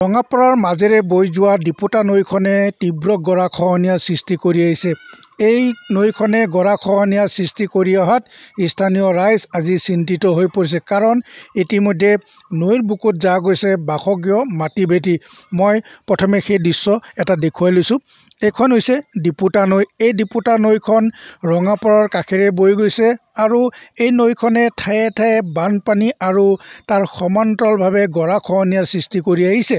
ৰঙাপাৰাৰ মাজেৰে বৈ যোৱা ডিপুতা নৈখনে তীব্ৰ গৰাখহনীয়াৰ সৃষ্টি কৰি আহিছে। এই নৈখনে গৰাখহনীয়াৰ সৃষ্টি কৰি অহাত স্থানীয় ৰাইজ আজি চিন্তিত হৈ পৰিছে। কাৰণ ইতিমধ্যে নৈৰ বুকুত যা গৈছে বাসগৃহ মাটি ভেটি। মই প্ৰথমে সেই দৃশ্য এটা দেখুৱাই লৈছোঁ। এইখন হৈছে ডিপুতা নৈ। এই ডিপুতা নৈখন ৰঙাপাৰাৰ কাষেৰে বৈ গৈছে আৰু এই নৈখনে ঠায়ে ঠায়ে বানপানী আৰু তাৰ সমান্তৰালভাৱে গৰাখহনীয়াৰ সৃষ্টি কৰি আহিছে।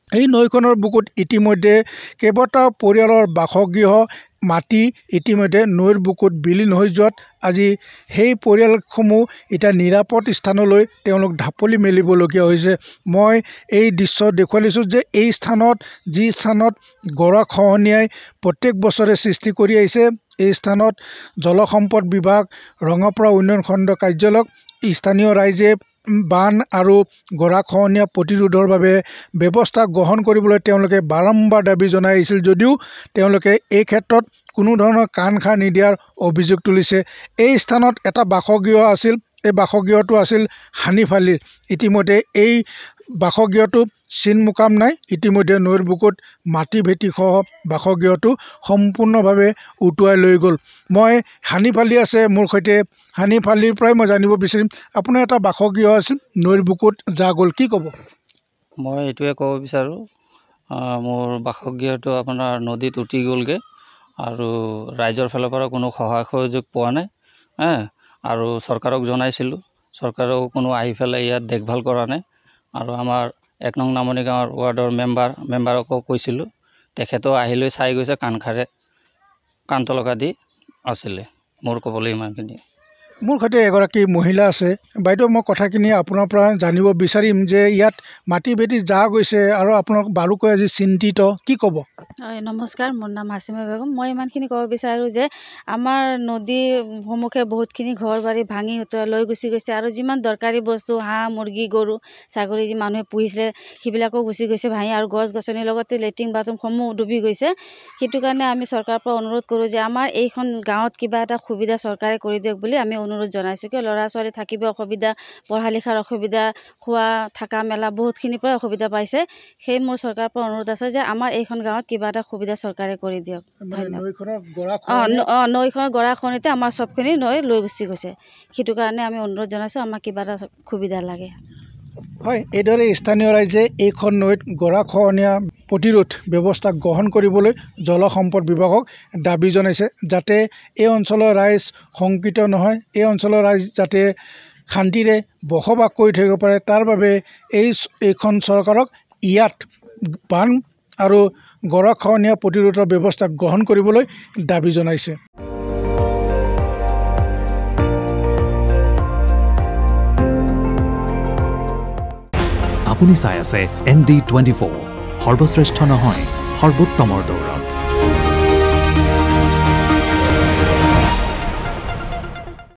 এই নৈখনৰ বুকুত ইতিমধ্যে কেইবাটাও পৰিয়ালৰ বাসগৃহ মাটি ইতিমধ্যে নৈৰ বুকুত বিলীন হৈ যোৱাত আজি সেই পৰিয়ালসমূহ এতিয়া নিৰাপদ স্থানলৈ তেওঁলোক ঢাপলি মেলিবলগীয়া হৈছে। মই এই দৃশ্য দেখুৱাই লৈছোঁ যে এই স্থানত যি স্থানত গৰাখহনীয়াই প্ৰত্যেক বছৰে সৃষ্টি কৰি আহিছে, এই স্থানত জলসম্পদ বিভাগ, ৰঙাপাৰা উন্নয়ন খণ্ড কাৰ্যালয়ক স্থানীয় ৰাইজে বান আৰু গৰাখহনীয়া প্ৰতিৰোধৰ বাবে ব্যৱস্থা গ্ৰহণ কৰিবলৈ তেওঁলোকে বাৰম্বাৰ দাবী জনাই আহিছিল যদিও তেওঁলোকে এই ক্ষেত্ৰত কোনো ধৰণৰ কাণ খাৰ নিদিয়াৰ অভিযোগ তুলিছে। এই স্থানত এটা বাসগৃহ আছিল, এই বাসগৃহটো আছিল হানিফালিৰ। ইতিমধ্যে এই বাসগৃহটো চিন মুকাম নাই। ইতিমধ্যে নৈৰ বুকুত মাটি ভেটিসহ বাসগৃহটো সম্পূৰ্ণভাৱে উটুৱাই লৈ গ'ল। মই হানিফালি আছে মোৰ সৈতে, হানিফালিৰ পৰাই মই জানিব বিচাৰিম, আপোনাৰ এটা বাসগৃহ আছিল নৈৰ বুকুত যা গ'ল, কি ক'ব? মই এইটোৱে ক'ব বিচাৰোঁ, মোৰ বাসগৃহটো আপোনাৰ নদীত উটি গ'লগৈ আৰু ৰাইজৰ ফালৰ পৰা কোনো সহায় সহযোগ পোৱা নাই। আৰু চৰকাৰক জনাইছিলোঁ, চৰকাৰেও কোনো আহি পেলাই ইয়াত দেখভাল কৰা নাই। আৰু আমাৰ 1 নং নামনি গাঁৱৰ ৱাৰ্ডৰ মেম্বাৰকো কৈছিলোঁ, তেখেতেও আহি লৈ চাই গৈছে, কাণতলকা দি আছিলে। মোৰ ক'বলৈ ইমানখিনি। মোৰ সৈতে এগৰাকী মহিলা আছে। বাইদেউ, মই কথাখিনি আপোনাৰ পৰা জানিব বিচাৰিম যে ইয়াত মাটি ভেটি যা গৈছে আৰু আপোনালোক বাৰুকৈ আজি চিন্তিত, কি ক'ব? হয়, নমস্কাৰ, মোৰ নাম হাছিমা বেগম। মই ইমানখিনি ক'ব বিচাৰোঁ যে আমাৰ নদী সন্মুখে বহুতখিনি ঘৰ বাৰী ভাঙি লৈ গুচি গৈছে আৰু যিমান দৰকাৰী বস্তু হাঁহ মুৰ্গী গৰু ছাগলী যি মানুহে পুহিছিলে সেইবিলাকো গুচি গৈছে ভাঙি, আৰু গছ গছনিৰ লগতে লেট্ৰিন বাথৰুমসমূহ ডুবি গৈছে। সেইটো কাৰণে আমি চৰকাৰৰ পৰা অনুৰোধ কৰোঁ যে আমাৰ এইখন গাঁৱত কিবা এটা সুবিধা চৰকাৰে কৰি দিয়ক বুলি আমি অনুৰোধ জনাইছোঁ। কিয় ল'ৰা ছোৱালী থাকিব অসুবিধা, পঢ়া লিখাৰ অসুবিধা, খোৱা থকা মেলা বহুতখিনিৰ পৰা অসুবিধা পাইছে। সেই মোৰ চৰকাৰৰ পৰা অনুৰোধ আছে যে আমাৰ এইখন গাঁৱত কিবা এটা সুবিধা চৰকাৰে কৰি দিয়ক। নৈখনৰ গৰাখহনীয়াতে আমাৰ চবখিনি নৈ লৈ গুচি গৈছে। সেইটো কাৰণে আমি অনুৰোধ জনাইছোঁ, আমাক কিবা এটা সুবিধা লাগে। হয়, এইদৰে স্থানীয় ৰাইজে এইখন নৈত গৰাখহনীয়া প্ৰতিৰোধ ব্যৱস্থা গ্ৰহণ কৰিবলৈ জলসম্পদ বিভাগক দাবী জনাইছে, যাতে এই অঞ্চলৰ ৰাইজ শংকিত নহয়, এই অঞ্চলৰ ৰাইজ যাতে শান্তিৰে বসবাস কৰি থাকিব পাৰে, তাৰ বাবে এইখন চৰকাৰক ইয়াত বান আৰু গৰাখহনীয়া প্ৰতিৰোধৰ ব্যৱস্থা গ্ৰহণ কৰিবলৈ দাবী জনাইছে। আপুনি চাই আছে ND24, সৰ্বশ্ৰেষ্ঠ নহয় সৰ্বোত্তমৰ দৌৰা।